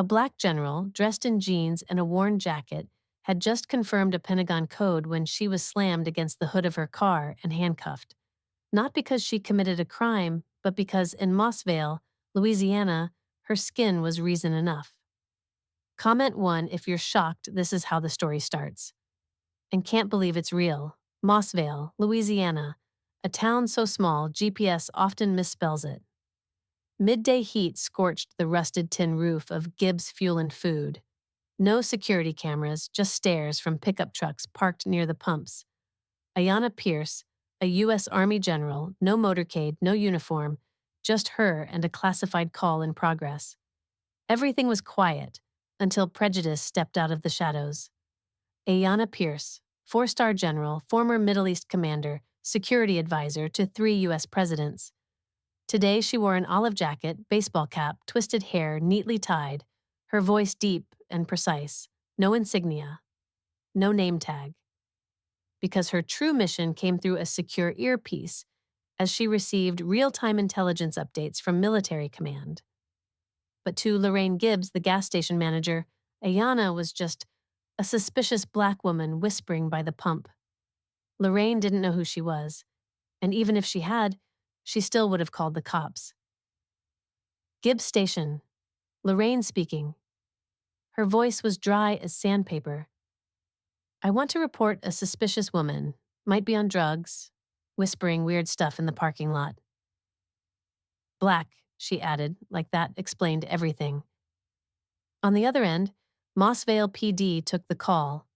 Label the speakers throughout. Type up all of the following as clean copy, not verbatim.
Speaker 1: A black general, dressed in jeans and a worn jacket, had just confirmed a Pentagon code when she was slammed against the hood of her car and handcuffed. Not because she committed a crime, but because in Mossvale, Louisiana, her skin was reason enough. Comment 1 if you're shocked this is how the story starts. And can't believe it's real. Mossvale, Louisiana, a town so small GPS often misspells it. Midday heat scorched the rusted tin roof of Gibbs Fuel and Food. No security cameras, just stares from pickup trucks parked near the pumps. Ayanna Pierce, a U.S. Army general, no motorcade, no uniform, just her and a classified call in progress. Everything was quiet until prejudice stepped out of the shadows. Ayanna Pierce, four-star general, former Middle East commander, security advisor to 3 U.S. presidents. Today she wore an olive jacket, baseball cap, twisted hair, neatly tied, her voice deep and precise, no insignia, no name tag. Because her true mission came through a secure earpiece as she received real-time intelligence updates from military command. But to Lorraine Gibbs, the gas station manager, Ayanna was just a suspicious black woman whispering by the pump. Lorraine didn't know who she was, and even if she had, she still would have called the cops. Gibbs Station. Lorraine speaking. Her voice was dry as sandpaper. I want to report a suspicious woman, might be on drugs, whispering weird stuff in the parking lot. Black, she added, like that explained everything. On the other end, Mossvale PD took the call.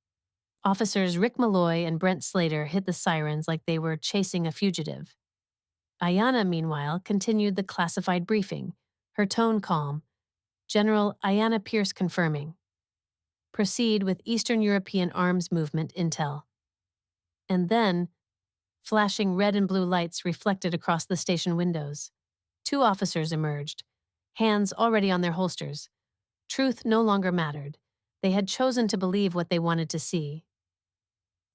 Speaker 1: Officers Rick Malloy and Brent Slater hit the sirens like they were chasing a fugitive. Ayanna, meanwhile, continued the classified briefing, her tone calm. General Ayanna Pierce confirming. Proceed with Eastern European arms movement intel. And then, flashing red and blue lights reflected across the station windows. 2 officers emerged, hands already on their holsters. Truth no longer mattered. They had chosen to believe what they wanted to see.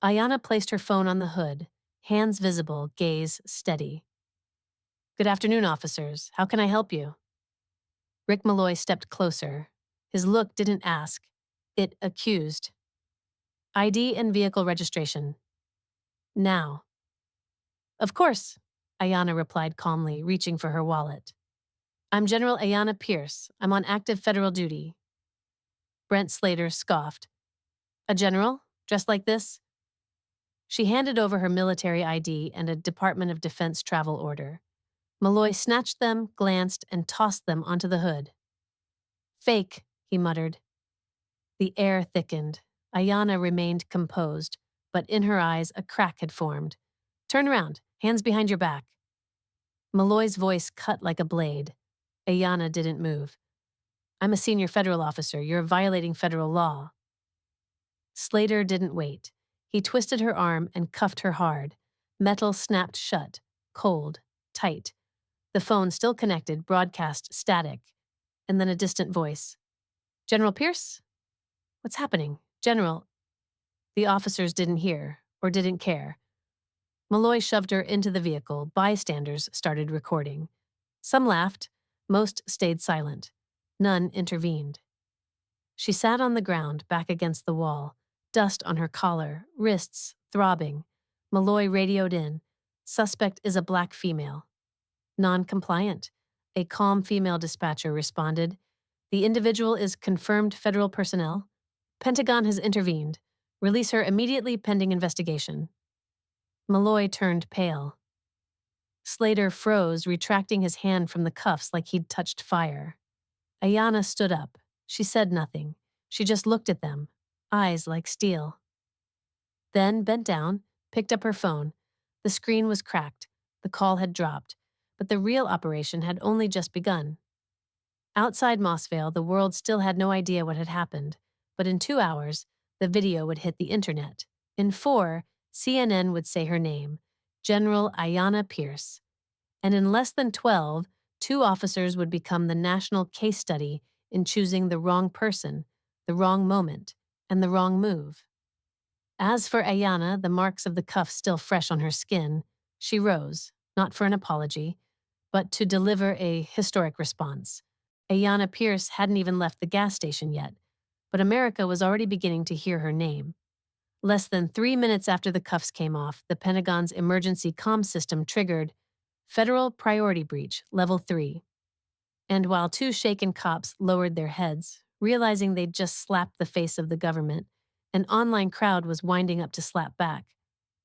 Speaker 1: Ayanna placed her phone on the hood, hands visible, gaze steady. Good afternoon, officers. How can I help you? Rick Malloy stepped closer. His look didn't ask. It accused. ID and vehicle registration. Now. Of course, Ayanna replied calmly, reaching for her wallet. I'm General Ayanna Pierce. I'm on active federal duty. Brent Slater scoffed. A general? Dressed like this? She handed over her military ID and a Department of Defense travel order. Malloy snatched them, glanced, and tossed them onto the hood. Fake, he muttered. The air thickened. Ayanna remained composed, but in her eyes a crack had formed. Turn around, hands behind your back. Malloy's voice cut like a blade. Ayanna didn't move. I'm a senior federal officer. You're violating federal law. Slater didn't wait. He twisted her arm and cuffed her hard. Metal snapped shut, cold, tight. The phone still connected, broadcast static, and then a distant voice. General Pierce? What's happening? General. The officers didn't hear, or didn't care. Malloy shoved her into the vehicle. Bystanders started recording. Some laughed. Most stayed silent. None intervened. She sat on the ground, back against the wall, dust on her collar, wrists throbbing. Malloy radioed in. Suspect is a black female. Non-compliant. A calm female dispatcher responded. The individual is confirmed federal personnel. Pentagon has intervened. Release her immediately pending investigation. Malloy turned pale. Slater froze, retracting his hand from the cuffs like he'd touched fire. Ayanna stood up. She said nothing. She just looked at them, eyes like steel. Then bent down, picked up her phone. The screen was cracked. The call had dropped, but the real operation had only just begun. Outside Mossvale, the world still had no idea what had happened, but in 2 hours, the video would hit the internet. In 4, CNN would say her name, General Ayanna Pierce. And in less than 12, 2 officers would become the national case study in choosing the wrong person, the wrong moment, and the wrong move. As for Ayanna, the marks of the cuffs still fresh on her skin, she rose, not for an apology, but to deliver a historic response. Ayanna Pierce hadn't even left the gas station yet, but America was already beginning to hear her name. Less than 3 minutes after the cuffs came off, the Pentagon's emergency comm system triggered Federal Priority Breach, Level 3. And while two shaken cops lowered their heads, realizing they'd just slapped the face of the government, an online crowd was winding up to slap back.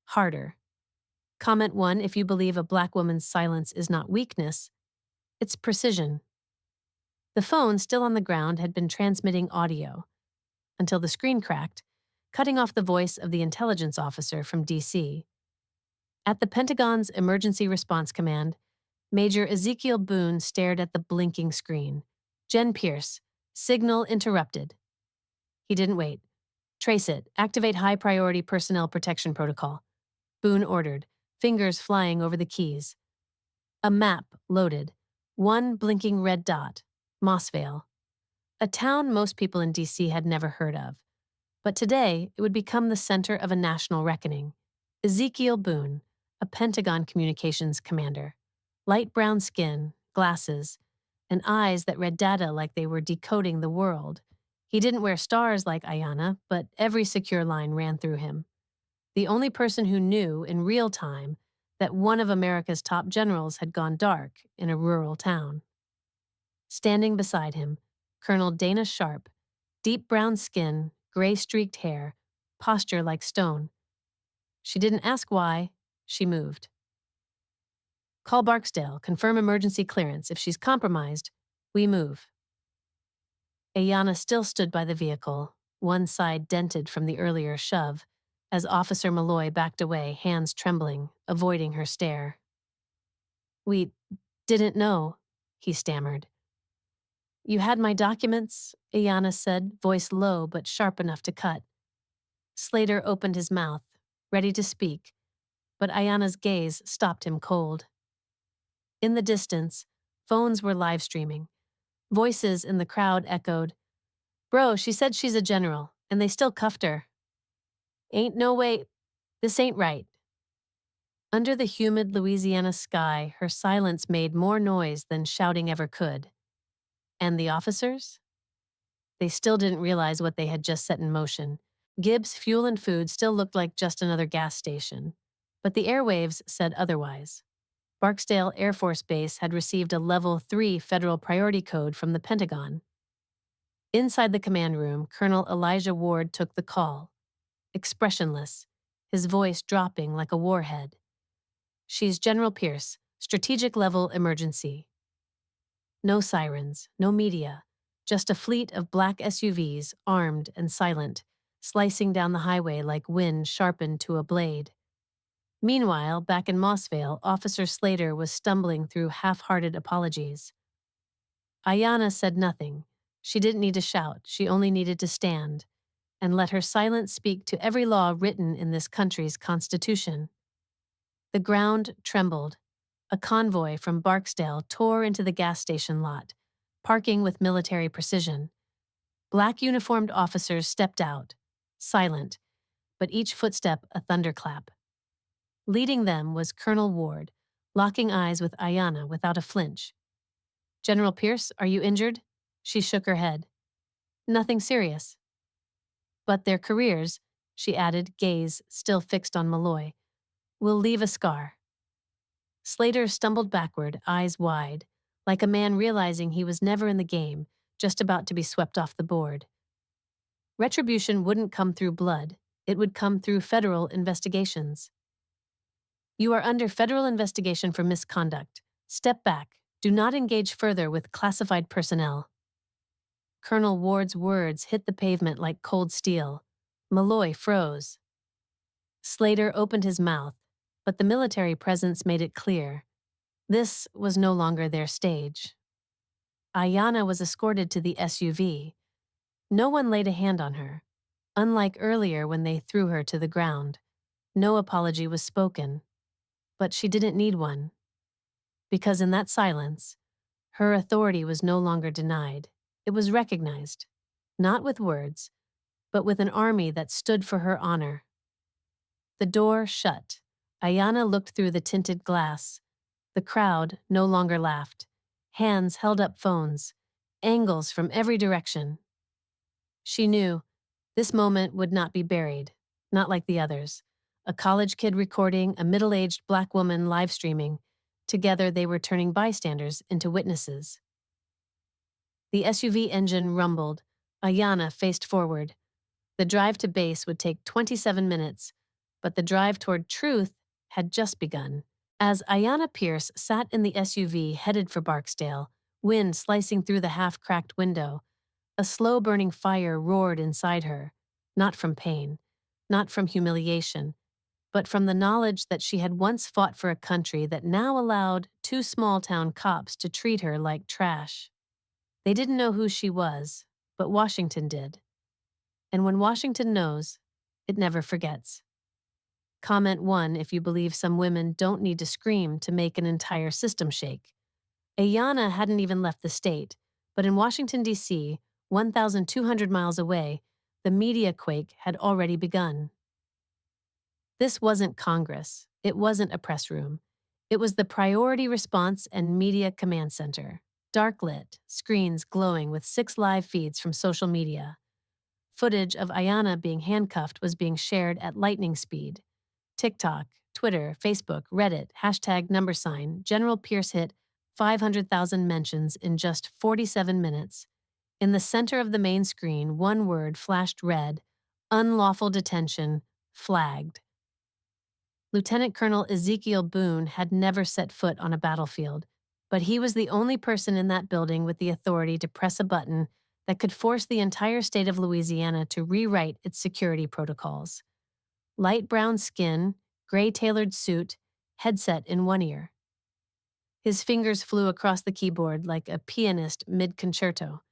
Speaker 1: Harder. Comment 1 if you believe a black woman's silence is not weakness, it's precision. The phone, still on the ground, had been transmitting audio until the screen cracked, cutting off the voice of the intelligence officer from D.C. At the Pentagon's Emergency Response Command, Major Ezekiel Boone stared at the blinking screen. Jen Pierce, signal interrupted. He didn't wait. Trace it. Activate high-priority personnel protection protocol. Boone ordered, fingers flying over the keys. A map loaded. One blinking red dot. Mossvale. A town most people in D.C. had never heard of. But today, it would become the center of a national reckoning. Ezekiel Boone, a Pentagon communications commander. Light brown skin, glasses, and eyes that read data like they were decoding the world. He didn't wear stars like Ayanna, but every secure line ran through him. The only person who knew in real time that one of America's top generals had gone dark in a rural town. Standing beside him, Colonel Dana Sharp, deep brown skin, gray-streaked hair, posture like stone. She didn't ask why, she moved. Call Barksdale, confirm emergency clearance. If she's compromised, we move. Ayanna still stood by the vehicle, one side dented from the earlier shove, as Officer Malloy backed away, hands trembling, avoiding her stare. We didn't know, he stammered. You had my documents, Ayanna said, voice low but sharp enough to cut. Slater opened his mouth, ready to speak, but Ayanna's gaze stopped him cold. In the distance, phones were live streaming. Voices in the crowd echoed, Bro, she said she's a general, and they still cuffed her. Ain't no way. This ain't right. Under the humid Louisiana sky, her silence made more noise than shouting ever could. And the officers? They still didn't realize what they had just set in motion. Gibbs Fuel and Food still looked like just another gas station. But the airwaves said otherwise. Barksdale Air Force Base had received a Level 3 federal priority code from the Pentagon. Inside the command room, Colonel Elijah Ward took the call, expressionless, his voice dropping like a warhead. She's General Pierce, strategic level emergency. No sirens, no media, just a fleet of black SUVs, armed and silent, slicing down the highway like wind sharpened to a blade. Meanwhile, back in Mossvale, Officer Slater was stumbling through half-hearted apologies. Ayanna said nothing. She didn't need to shout, she only needed to stand, and let her silence speak to every law written in this country's constitution. The ground trembled. A convoy from Barksdale tore into the gas station lot, parking with military precision. Black uniformed officers stepped out, silent, but each footstep a thunderclap. Leading them was Colonel Ward, locking eyes with Ayanna without a flinch. General Pierce, are you injured? She shook her head. Nothing serious. But their careers, she added, gaze still fixed on Malloy, will leave a scar. Slater stumbled backward, eyes wide, like a man realizing he was never in the game, just about to be swept off the board. Retribution wouldn't come through blood, it would come through federal investigations. You are under federal investigation for misconduct. Step back. Do not engage further with classified personnel. Colonel Ward's words hit the pavement like cold steel. Malloy froze. Slater opened his mouth, but the military presence made it clear. This was no longer their stage. Ayanna was escorted to the SUV. No one laid a hand on her. Unlike earlier when they threw her to the ground, no apology was spoken. But she didn't need one. Because in that silence, her authority was no longer denied. It was recognized, not with words, but with an army that stood for her honor. The door shut. Ayanna looked through the tinted glass. The crowd no longer laughed. Hands held up phones. angles from every direction. She knew this moment would not be buried, not like the others. A college kid recording, a middle-aged black woman live streaming. Together they were turning bystanders into witnesses. The SUV engine rumbled. Ayanna faced forward. The drive to base would take 27 minutes, but the drive toward truth had just begun. As Ayanna Pierce sat in the SUV headed for Barksdale, wind slicing through the half-cracked window, a slow-burning fire roared inside her, not from pain, not from humiliation, but from the knowledge that she had once fought for a country that now allowed two small-town cops to treat her like trash. They didn't know who she was, but Washington did. And when Washington knows, it never forgets. Comment 1 if you believe some women don't need to scream to make an entire system shake. Ayanna hadn't even left the state, but in Washington, D.C., 1,200 miles away, the media quake had already begun. This wasn't Congress. It wasn't a press room. It was the Priority Response and Media Command Center. Dark lit, screens glowing with 6 live feeds from social media. Footage of Ayanna being handcuffed was being shared at lightning speed. TikTok, Twitter, Facebook, Reddit, #, General Pierce hit 500,000 mentions in just 47 minutes. In the center of the main screen, one word flashed red: unlawful detention, flagged. Lieutenant Colonel Ezekiel Boone had never set foot on a battlefield, but he was the only person in that building with the authority to press a button that could force the entire state of Louisiana to rewrite its security protocols. Light brown skin, gray-tailored suit, headset in one ear. His fingers flew across the keyboard like a pianist mid-concerto.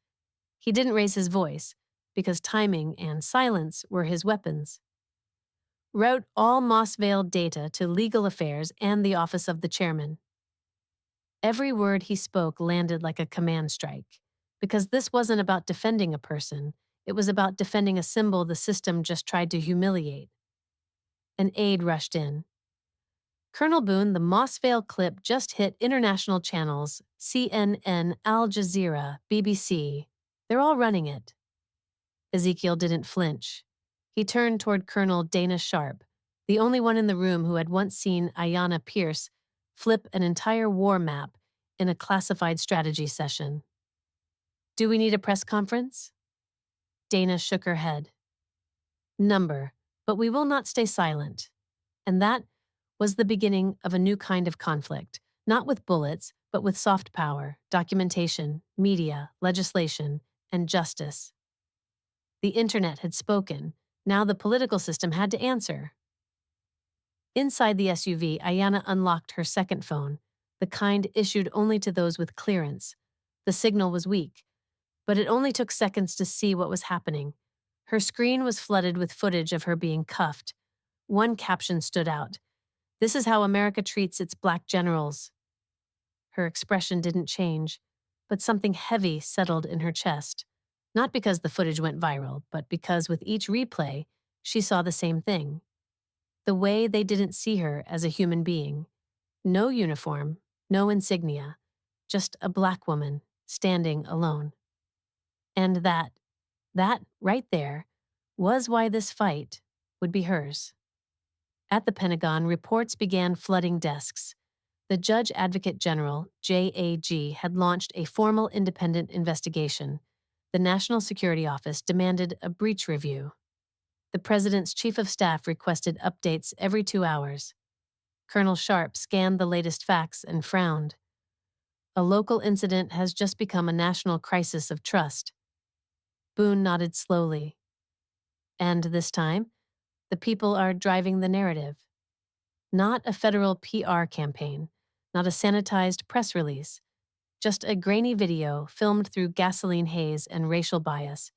Speaker 1: He didn't raise his voice, because timing and silence were his weapons. Route all Mossvale data to Legal Affairs and the Office of the Chairman. Every word he spoke landed like a command strike, because this wasn't about defending a person, it was about defending a symbol the system just tried to humiliate. An aide rushed in. Colonel Boone, the Mossvale clip just hit international channels, CNN, Al Jazeera, BBC. They're all running it. Ezekiel didn't flinch. He turned toward Colonel Dana Sharp, the only one in the room who had once seen Ayanna Pierce flip an entire war map in a classified strategy session. Do we need a press conference? Dana shook her head. Number, but we will not stay silent. And that was the beginning of a new kind of conflict, not with bullets, but with soft power, documentation, media, legislation, and justice. The internet had spoken. Now the political system had to answer. Inside the SUV, Ayanna unlocked her second phone, the kind issued only to those with clearance. The signal was weak, but it only took seconds to see what was happening. Her screen was flooded with footage of her being cuffed. One caption stood out: "This is how America treats its black generals." Her expression didn't change, but something heavy settled in her chest. Not because the footage went viral, but because with each replay, she saw the same thing. The way they didn't see her as a human being. No uniform, no insignia, just a black woman standing alone. And that right there, was why this fight would be hers. At the Pentagon, reports began flooding desks. The Judge Advocate General, JAG, had launched a formal independent investigation. The National Security Office demanded a breach review. The President's Chief of Staff requested updates every 2 hours. Colonel Sharp scanned the latest facts and frowned. A local incident has just become a national crisis of trust. Boone nodded slowly. And this time, the people are driving the narrative. Not a federal PR campaign, not a sanitized press release, just a grainy video filmed through gasoline haze and racial bias,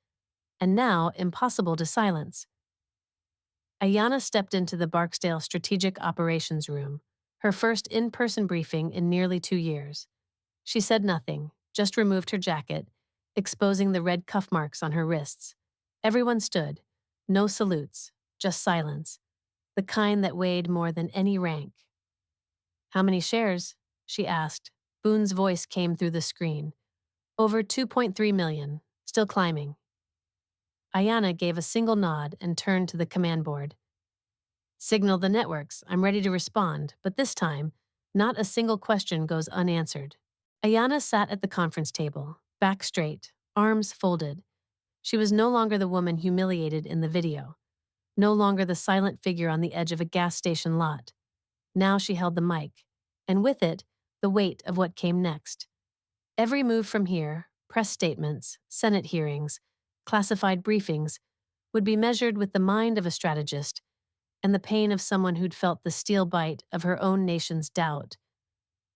Speaker 1: and now impossible to silence. Ayanna stepped into the Barksdale Strategic Operations Room, her first in-person briefing in nearly 2 years. She said nothing, just removed her jacket, exposing the red cuff marks on her wrists. Everyone stood, no salutes, just silence, the kind that weighed more than any rank. "How many shares?" she asked. Boone's voice came through the screen. Over 2.3 million. Still climbing. Ayana gave a single nod and turned to the command board. Signal the networks. I'm ready to respond, but this time, not a single question goes unanswered. Ayana sat at the conference table, back straight, arms folded. She was no longer the woman humiliated in the video, no longer the silent figure on the edge of a gas station lot. Now she held the mic, and with it, the weight of what came next. Every move from here, press statements, Senate hearings, classified briefings, would be measured with the mind of a strategist and the pain of someone who'd felt the steel bite of her own nation's doubt.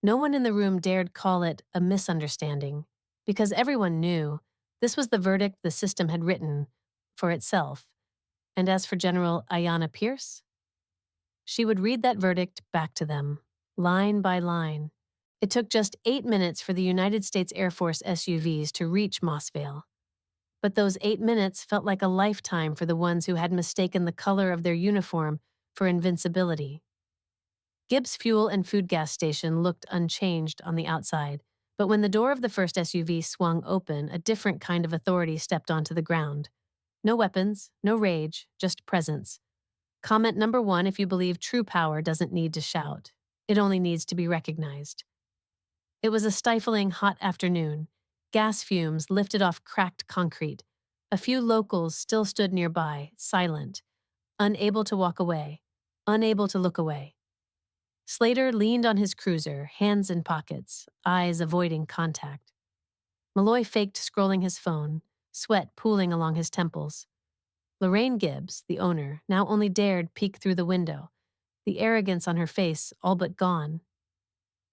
Speaker 1: No one in the room dared call it a misunderstanding, because everyone knew this was the verdict the system had written for itself. And as for General Ayanna Pierce, she would read that verdict back to them, line by line. It took just 8 minutes for the United States Air Force SUVs to reach Mossvale. But those 8 minutes felt like a lifetime for the ones who had mistaken the color of their uniform for invincibility. Gibbs Fuel and Food Gas Station looked unchanged on the outside, but when the door of the first SUV swung open, a different kind of authority stepped onto the ground. No weapons, no rage, just presence. Comment number 1: if you believe true power doesn't need to shout. It only needs to be recognized. It was a stifling, hot afternoon. Gas fumes lifted off cracked concrete. A few locals still stood nearby, silent, unable to walk away, unable to look away. Slater leaned on his cruiser, hands in pockets, eyes avoiding contact. Malloy faked scrolling his phone, sweat pooling along his temples. Lorraine Gibbs, the owner, now only dared peek through the window, the arrogance on her face all but gone.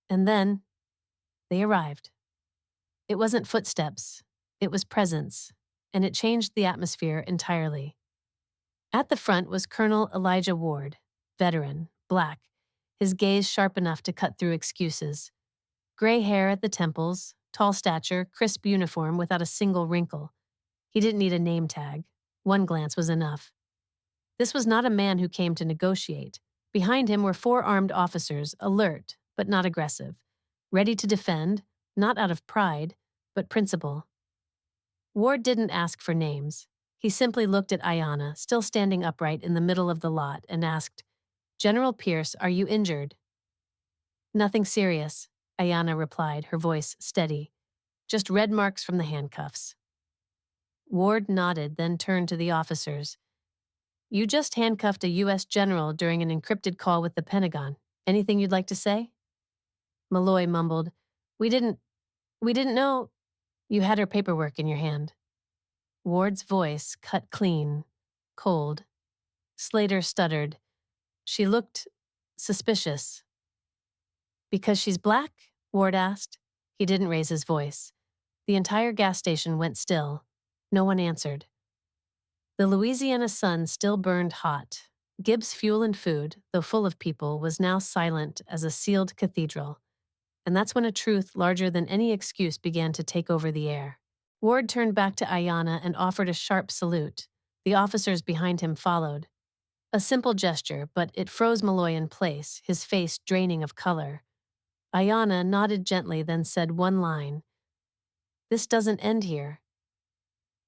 Speaker 1: And then, they arrived. It wasn't footsteps, it was presence, and it changed the atmosphere entirely. At the front was Colonel Elijah Ward, veteran, black, his gaze sharp enough to cut through excuses. Gray hair at the temples, tall stature, crisp uniform without a single wrinkle. He didn't need a name tag. One glance was enough. This was not a man who came to negotiate. Behind him were 4 armed officers, alert, but not aggressive, ready to defend, not out of pride, but principle. Ward didn't ask for names. He simply looked at Ayana, still standing upright in the middle of the lot, and asked, "General Pierce, are you injured?" "Nothing serious," Ayana replied, her voice steady. "Just red marks from the handcuffs." Ward nodded, then turned to the officers. "You just handcuffed a U.S. general during an encrypted call with the Pentagon. Anything you'd like to say?" Malloy mumbled, We didn't know you had her paperwork in your hand." Ward's voice cut clean, cold. Slater stuttered. "She looked suspicious." "Because she's black?" Ward asked. He didn't raise his voice. The entire gas station went still. No one answered. The Louisiana sun still burned hot. Gibbs Fuel and Food, though full of people, was now silent as a sealed cathedral. And that's when a truth larger than any excuse began to take over the air. Ward turned back to Ayana and offered a sharp salute. The officers behind him followed. A simple gesture, but it froze Malloy in place, his face draining of color. Ayana nodded gently, then said one line. "This doesn't end here."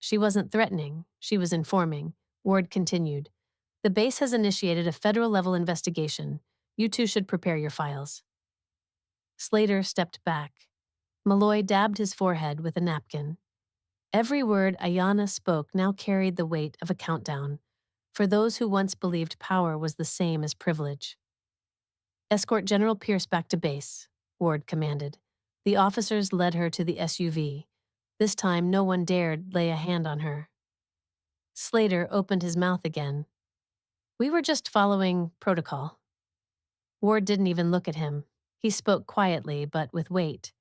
Speaker 1: She wasn't threatening, she was informing. Ward continued. "The base has initiated a federal-level investigation. You two should prepare your files." Slater stepped back. Malloy dabbed his forehead with a napkin. Every word Ayana spoke now carried the weight of a countdown, for those who once believed power was the same as privilege. "Escort General Pierce back to base," Ward commanded. The officers led her to the SUV. This time no one dared lay a hand on her. Slater opened his mouth again. "We were just following protocol." Ward didn't even look at him. He spoke quietly, but with weight.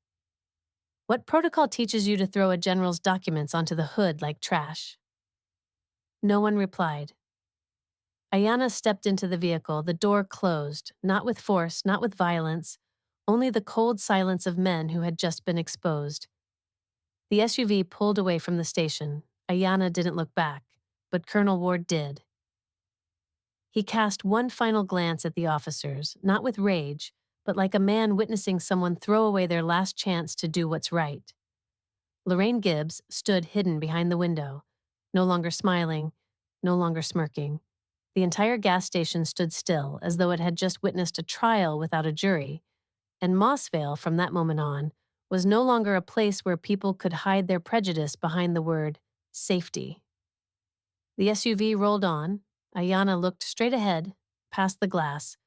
Speaker 1: "What protocol teaches you to throw a general's documents onto the hood like trash?" No one replied. Ayana stepped into the vehicle, the door closed, not with force, not with violence, only the cold silence of men who had just been exposed. The SUV pulled away from the station. Ayana didn't look back, but Colonel Ward did. He cast one final glance at the officers, not with rage, but like a man witnessing someone throw away their last chance to do what's right. Lorraine Gibbs stood hidden behind the window, no longer smiling, no longer smirking. The entire gas station stood still, as though it had just witnessed a trial without a jury, and Mossvale, from that moment on, was no longer a place where people could hide their prejudice behind the word safety. The SUV rolled on. Ayanna looked straight ahead, past the glass,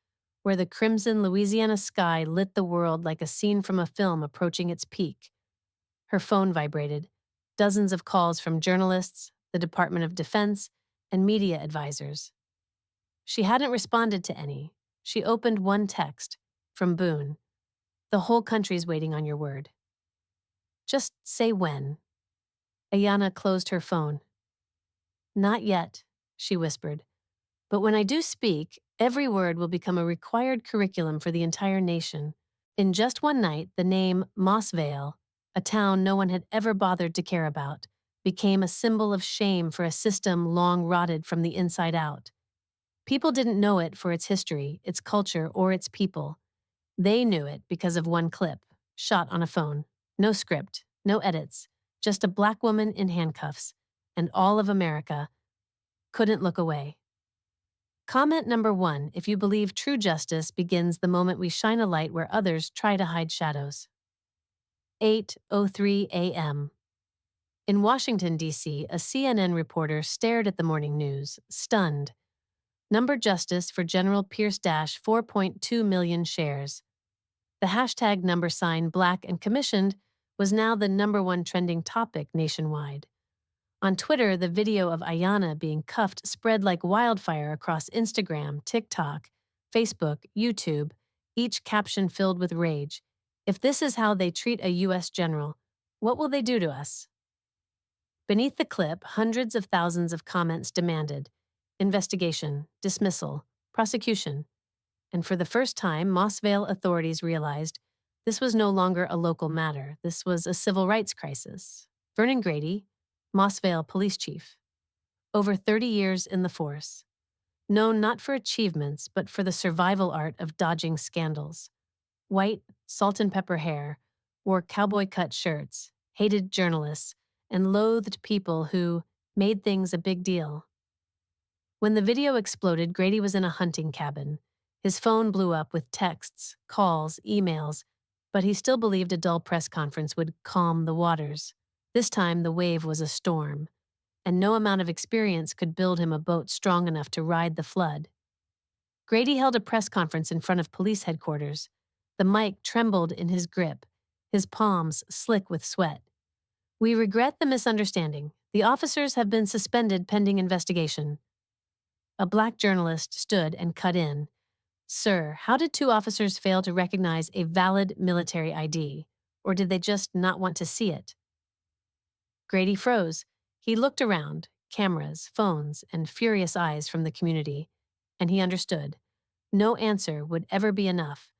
Speaker 1: where the crimson Louisiana sky lit the world like a scene from a film approaching its peak. Her phone vibrated. Dozens of calls from journalists, the Department of Defense, and media advisors. She hadn't responded to any. She opened one text, from Boone. The whole country's waiting on your word. Just say when. Ayanna closed her phone. Not yet, she whispered. But when I do speak, every word will become a required curriculum for the entire nation. In just one night, the name Mossvale, a town no one had ever bothered to care about, became a symbol of shame for a system long rotted from the inside out. People didn't know it for its history, its culture, or its people. They knew it because of one clip, shot on a phone. No script, no edits, just a black woman in handcuffs, and all of America couldn't look away. Comment number 1 if you believe true justice begins the moment we shine a light where others try to hide shadows. 8:03 a.m. In Washington, D.C., a CNN reporter stared at the morning news, stunned. Number justice for General Pierce Dash 4.2 million shares. The hashtag number sign Black and Commissioned was now the number one trending topic nationwide. On Twitter, the video of Ayanna being cuffed spread like wildfire across Instagram, TikTok, Facebook, YouTube, each caption filled with rage. If this is how they treat a U.S. general, what will they do to us? Beneath the clip, hundreds of thousands of comments demanded investigation, dismissal, prosecution. And for the first time, Mossvale authorities realized this was no longer a local matter. This was a civil rights crisis. Vernon Grady, Mossvale police chief. Over 30 years in the force. Known not for achievements, but for the survival art of dodging scandals. White, salt and pepper hair, wore cowboy-cut shirts, hated journalists, and loathed people who made things a big deal. When the video exploded, Grady was in a hunting cabin. His phone blew up with texts, calls, emails, but he still believed a dull press conference would calm the waters. This time, the wave was a storm, and no amount of experience could build him a boat strong enough to ride the flood. Grady held a press conference in front of police headquarters. The mic trembled in his grip, his palms slick with sweat. We regret the misunderstanding. The officers have been suspended pending investigation. A black journalist stood and cut in. Sir, how did 2 officers fail to recognize a valid military ID? Or did they just not want to see it? Grady froze. He looked around, cameras, phones, and furious eyes from the community, and he understood. No answer would ever be enough,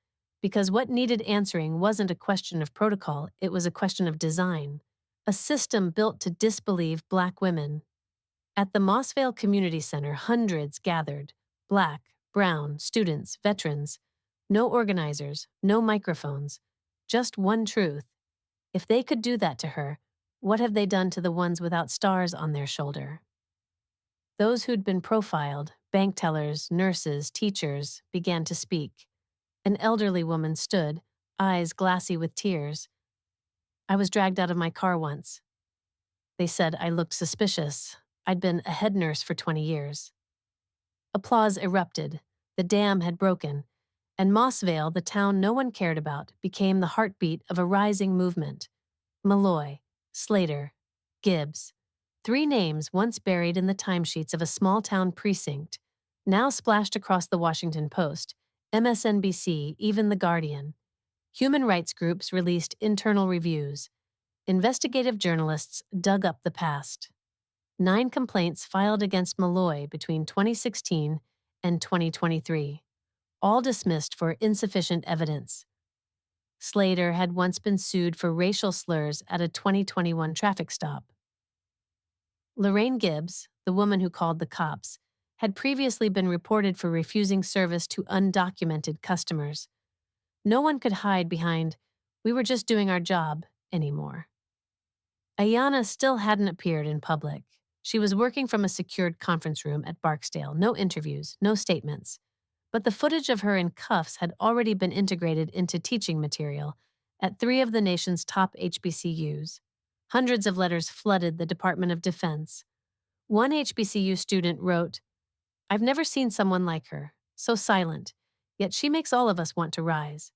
Speaker 1: because what needed answering wasn't a question of protocol, it was a question of design. A system built to disbelieve black women. At the Mossvale Community Center, hundreds gathered. Black, brown, students, veterans. No organizers, no microphones. Just one truth. If they could do that to her, what have they done to the ones without stars on their shoulder? Those who'd been profiled, bank tellers, nurses, teachers, began to speak. An elderly woman stood, eyes glassy with tears. I was dragged out of my car once. They said I looked suspicious. I'd been a head nurse for 20 years. Applause erupted. The dam had broken, and Mossvale, the town no one cared about, became the heartbeat of a rising movement. Malloy, Slater, Gibbs. 3 names once buried in the timesheets of a small-town precinct, now splashed across the Washington Post, MSNBC, even The Guardian. Human rights groups released internal reviews. Investigative journalists dug up the past. 9 complaints filed against Malloy between 2016 and 2023, all dismissed for insufficient evidence. Slater had once been sued for racial slurs at a 2021 traffic stop. Lorraine Gibbs, the woman who called the cops, had previously been reported for refusing service to undocumented customers. No one could hide behind, "We were just doing our job," anymore. Ayanna still hadn't appeared in public. She was working from a secured conference room at Barksdale, no interviews, no statements. But the footage of her in cuffs had already been integrated into teaching material at three of the nation's top HBCUs. Hundreds of letters flooded the Department of Defense. One HBCU student wrote, "I've never seen someone like her, so silent, yet she makes all of us want to rise."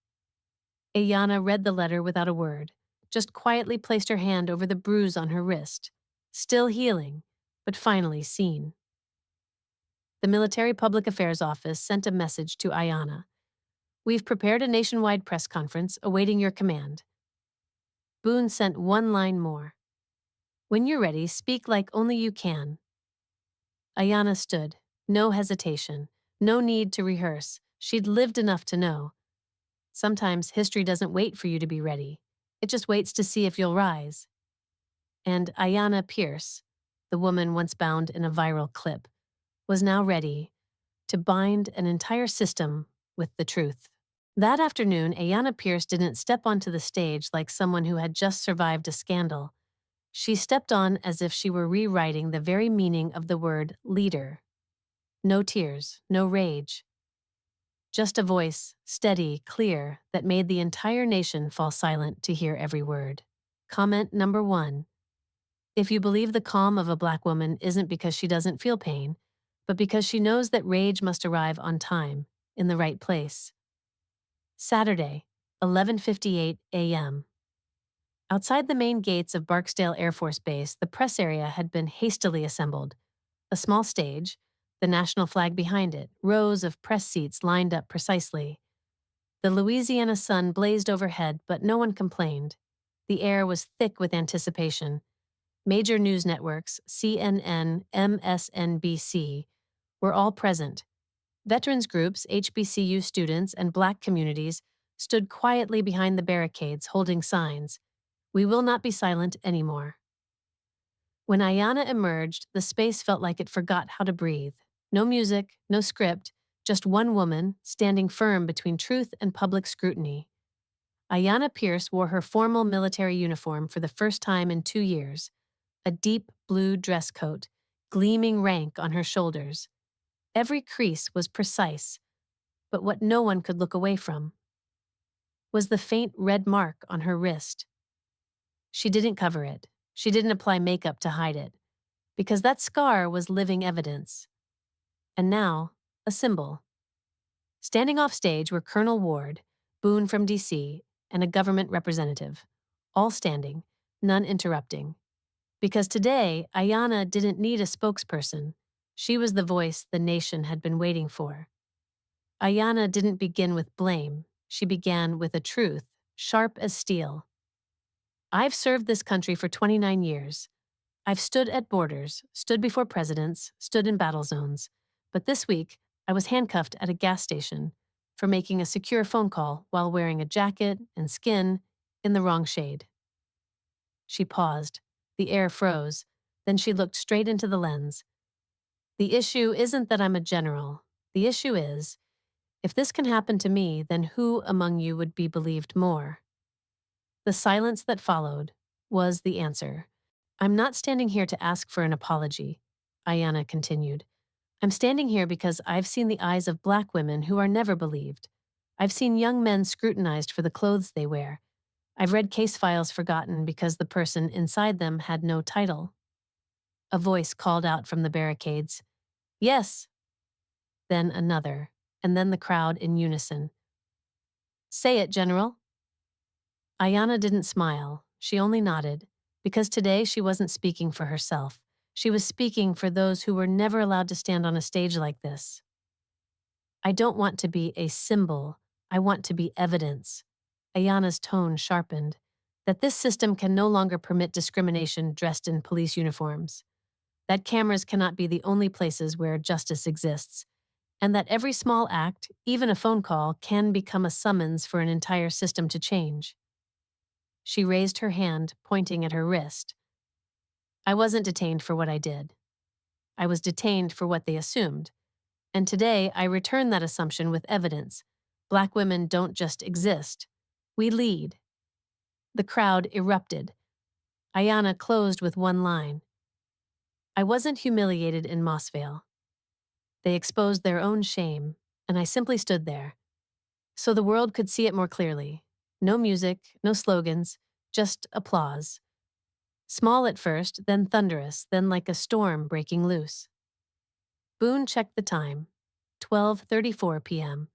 Speaker 1: Ayanna read the letter without a word, just quietly placed her hand over the bruise on her wrist, still healing, but finally seen. The Military Public Affairs Office sent a message to Ayanna. "We've prepared a nationwide press conference awaiting your command." Boone sent one line more. "When you're ready, speak like only you can." Ayanna stood, no hesitation, no need to rehearse. She'd lived enough to know. Sometimes history doesn't wait for you to be ready. It just waits to see if you'll rise. And Ayanna Pierce, the woman once bound in a viral clip, was now ready to bind an entire system with the truth. That afternoon, Ayanna Pierce didn't step onto the stage like someone who had just survived a scandal. She stepped on as if she were rewriting the very meaning of the word leader. No tears, no rage. Just a voice, steady, clear, that made the entire nation fall silent to hear every word. Comment number 1. If you believe the calm of a Black woman isn't because she doesn't feel pain, but because she knows that rage must arrive on time, in the right place. Saturday, 11:58 a.m. Outside the main gates of Barksdale Air Force Base, the press area had been hastily assembled. A small stage, the national flag behind it, rows of press seats lined up precisely. The Louisiana sun blazed overhead, but no one complained. The air was thick with anticipation. Major news networks, CNN, MSNBC, were all present. Veterans groups, HBCU students, and Black communities stood quietly behind the barricades holding signs, "We will not be silent anymore." When Ayanna emerged, the space felt like it forgot how to breathe. No music, no script, just one woman standing firm between truth and public scrutiny. Ayanna Pierce wore her formal military uniform for the first time in 2 years, a deep blue dress coat, gleaming rank on her shoulders. Every crease was precise, but what no one could look away from was the faint red mark on her wrist. She didn't cover it. She didn't apply makeup to hide it, because that scar was living evidence. And now, a symbol. Standing off stage were Colonel Ward, Boone from D.C., and a government representative, all standing, none interrupting. Because today, Ayanna didn't need a spokesperson. She was the voice the nation had been waiting for. Ayanna didn't begin with blame. She began with a truth, sharp as steel. "I've served this country for 29 years. I've stood at borders, stood before presidents, stood in battle zones. But this week, I was handcuffed at a gas station for making a secure phone call while wearing a jacket and skin in the wrong shade." She paused. The air froze. Then she looked straight into the lens. "The issue isn't that I'm a general. The issue is, if this can happen to me, then who among you would be believed more?" The silence that followed was the answer. "I'm not standing here to ask for an apology," Ayanna continued. "I'm standing here because I've seen the eyes of Black women who are never believed. I've seen young men scrutinized for the clothes they wear. I've read case files forgotten because the person inside them had no title." A voice called out from the barricades, "Yes." Then another, and then the crowd in unison. "Say it, General." Ayanna didn't smile. She only nodded, because today she wasn't speaking for herself. She was speaking for those who were never allowed to stand on a stage like this. "I don't want to be a symbol. I want to be evidence." Ayanna's tone sharpened. "That this system can no longer permit discrimination dressed in police uniforms. That cameras cannot be the only places where justice exists. And that every small act, even a phone call, can become a summons for an entire system to change." She raised her hand, pointing at her wrist. "I wasn't detained for what I did. I was detained for what they assumed. And today I return that assumption with evidence. Black women don't just exist. We lead." The crowd erupted. Ayanna closed with one line. I wasn't humiliated in Mossvale. They exposed their own shame, and I simply stood there, so the world could see it more clearly. No music, no slogans, just applause. Small at first, then thunderous, then like a storm breaking loose. Boone checked the time. 12:34 p.m.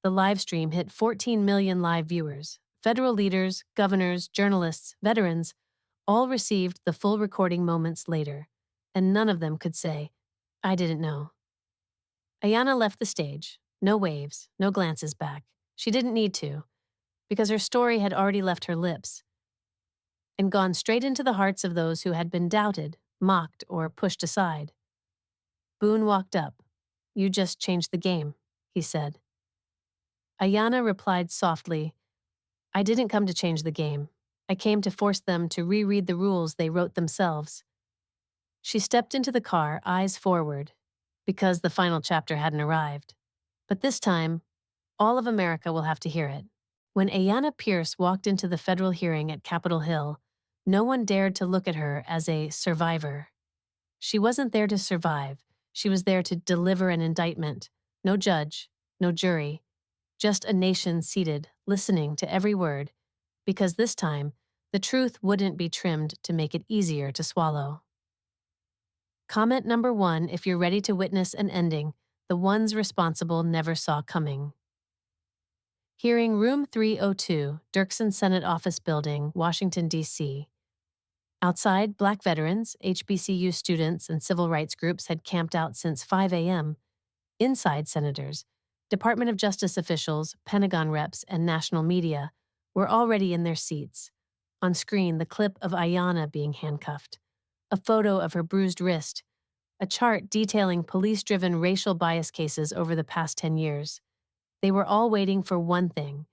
Speaker 1: The live stream hit 14 million live viewers. Federal leaders, governors, journalists, veterans all received the full recording moments later, and none of them could say, I didn't know. Ayanna left the stage. No waves, no glances back. She didn't need to, because her story had already left her lips and gone straight into the hearts of those who had been doubted, mocked, or pushed aside. Boone walked up. You just changed the game, he said. Ayanna replied softly, I didn't come to change the game. I came to force them to reread the rules they wrote themselves. She stepped into the car, eyes forward, because the final chapter hadn't arrived. But this time, all of America will have to hear it. When Ayanna Pierce walked into the federal hearing at Capitol Hill, no one dared to look at her as a survivor. She wasn't there to survive. She was there to deliver an indictment. No judge, no jury, just a nation seated, listening to every word, because this time, the truth wouldn't be trimmed to make it easier to swallow. Comment number 1 if you're ready to witness an ending the ones responsible never saw coming. Hearing Room 302, Dirksen Senate Office Building, Washington, D.C. Outside, Black veterans, HBCU students, and civil rights groups had camped out since 5 a.m. Inside, senators, Department of Justice officials, Pentagon reps, and national media were already in their seats. On screen, the clip of Ayanna being handcuffed, a photo of her bruised wrist, a chart detailing police-driven racial bias cases over the past 10 years. They were all waiting for one thing,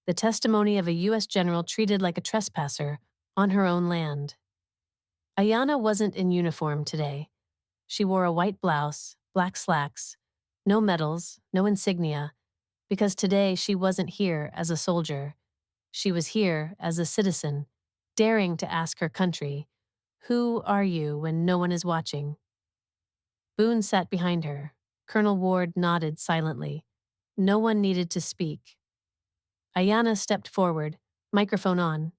Speaker 1: the testimony of a U.S. general treated like a trespasser on her own land. Ayanna wasn't in uniform today. She wore a white blouse, black slacks, no medals, no insignia, because today she wasn't here as a soldier. She was here as a citizen, daring to ask her country, who are you when no one is watching? Boone sat behind her. Colonel Ward nodded silently. No one needed to speak. Ayanna stepped forward, microphone on.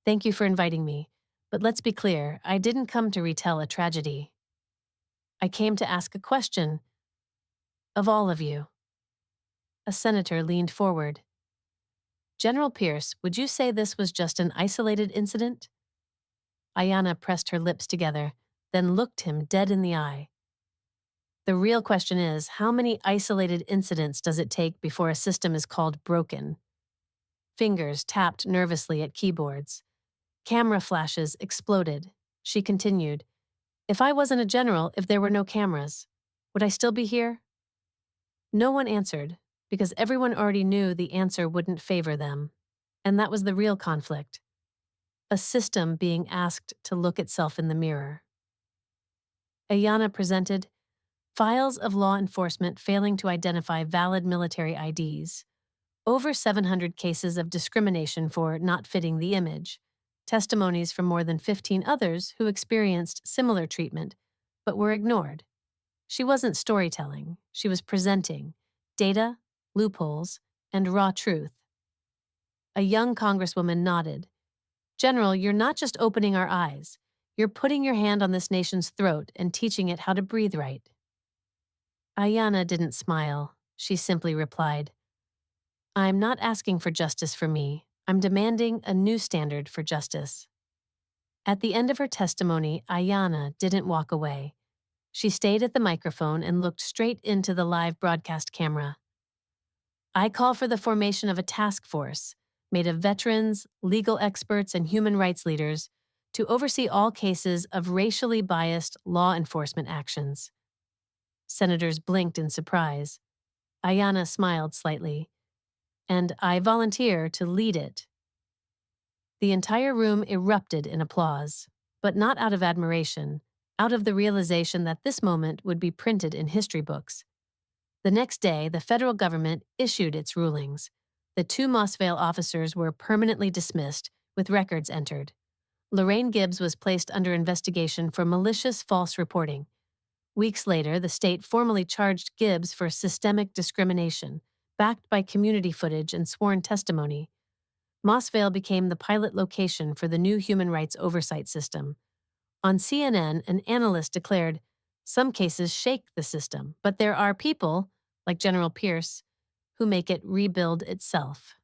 Speaker 1: Thank you for inviting me, but let's be clear, I didn't come to retell a tragedy. I came to ask a question of all of you. A senator leaned forward. General Pierce, would you say this was just an isolated incident? Ayanna pressed her lips together, then looked him dead in the eye. The real question is, how many isolated incidents does it take before a system is called broken? Fingers tapped nervously at keyboards. Camera flashes exploded. She continued, if I wasn't a general, if there were no cameras, would I still be here? No one answered, because everyone already knew the answer wouldn't favor them. And that was the real conflict. A system being asked to look itself in the mirror. Ayanna presented files of law enforcement failing to identify valid military IDs, over 700 cases of discrimination for not fitting the image, testimonies from more than 15 others who experienced similar treatment but were ignored. She wasn't storytelling, she was presenting data, loopholes, and raw truth. A young congresswoman nodded. General, you're not just opening our eyes, you're putting your hand on this nation's throat and teaching it how to breathe right. Ayanna didn't smile. She simply replied, I'm not asking for justice for me. I'm demanding a new standard for justice. At the end of her testimony, Ayanna didn't walk away. She stayed at the microphone and looked straight into the live broadcast camera. I call for the formation of a task force made of veterans, legal experts, and human rights leaders to oversee all cases of racially biased law enforcement actions. Senators blinked in surprise. Ayanna smiled slightly. And I volunteer to lead it. The entire room erupted in applause, but not out of admiration, out of the realization that this moment would be printed in history books. The next day, the federal government issued its rulings. The 2 Mossvale officers were permanently dismissed, with records entered. Lorraine Gibbs was placed under investigation for malicious false reporting. Weeks later, the state formally charged Gibbs for systemic discrimination, backed by community footage and sworn testimony. Mossvale became the pilot location for the new human rights oversight system. On CNN, an analyst declared, "Some cases shake the system, but there are people, like General Pierce, who make it rebuild itself."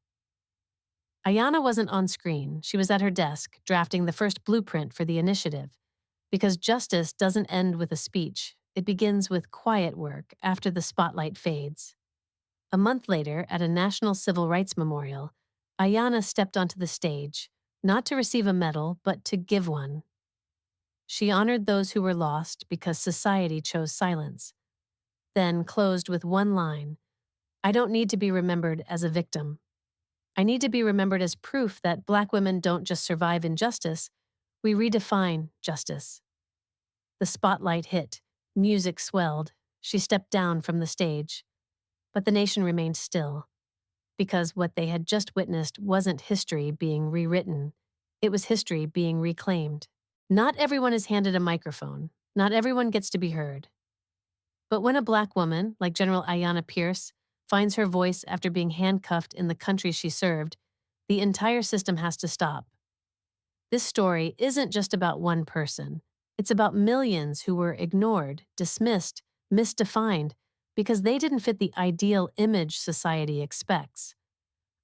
Speaker 1: Ayanna wasn't on screen. She was at her desk, drafting the first blueprint for the initiative. Because justice doesn't end with a speech, it begins with quiet work after the spotlight fades. A month later, at a National Civil Rights Memorial, Ayanna stepped onto the stage, not to receive a medal, but to give one. She honored those who were lost because society chose silence, then closed with one line: "I don't need to be remembered as a victim. I need to be remembered as proof that Black women don't just survive injustice, we redefine justice." The spotlight hit, music swelled, she stepped down from the stage. But the nation remained still, because what they had just witnessed wasn't history being rewritten, it was history being reclaimed. Not everyone is handed a microphone, not everyone gets to be heard. But when a Black woman, like General Ayanna Pierce, finds her voice after being handcuffed in the country she served, the entire system has to stop. This story isn't just about one person. It's about millions who were ignored, dismissed, misdefined, because they didn't fit the ideal image society expects.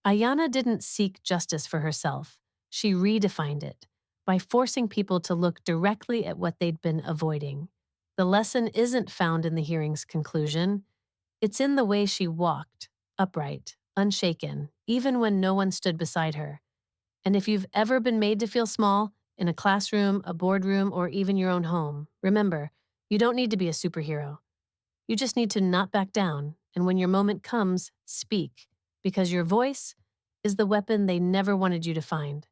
Speaker 1: Ayanna didn't seek justice for herself. She redefined it by forcing people to look directly at what they'd been avoiding. The lesson isn't found in the hearing's conclusion. It's in the way she walked, upright, unshaken, even when no one stood beside her. And if you've ever been made to feel small, in a classroom, a boardroom, or even your own home, remember, you don't need to be a superhero. You just need to not back down, and when your moment comes, speak, because your voice is the weapon they never wanted you to find.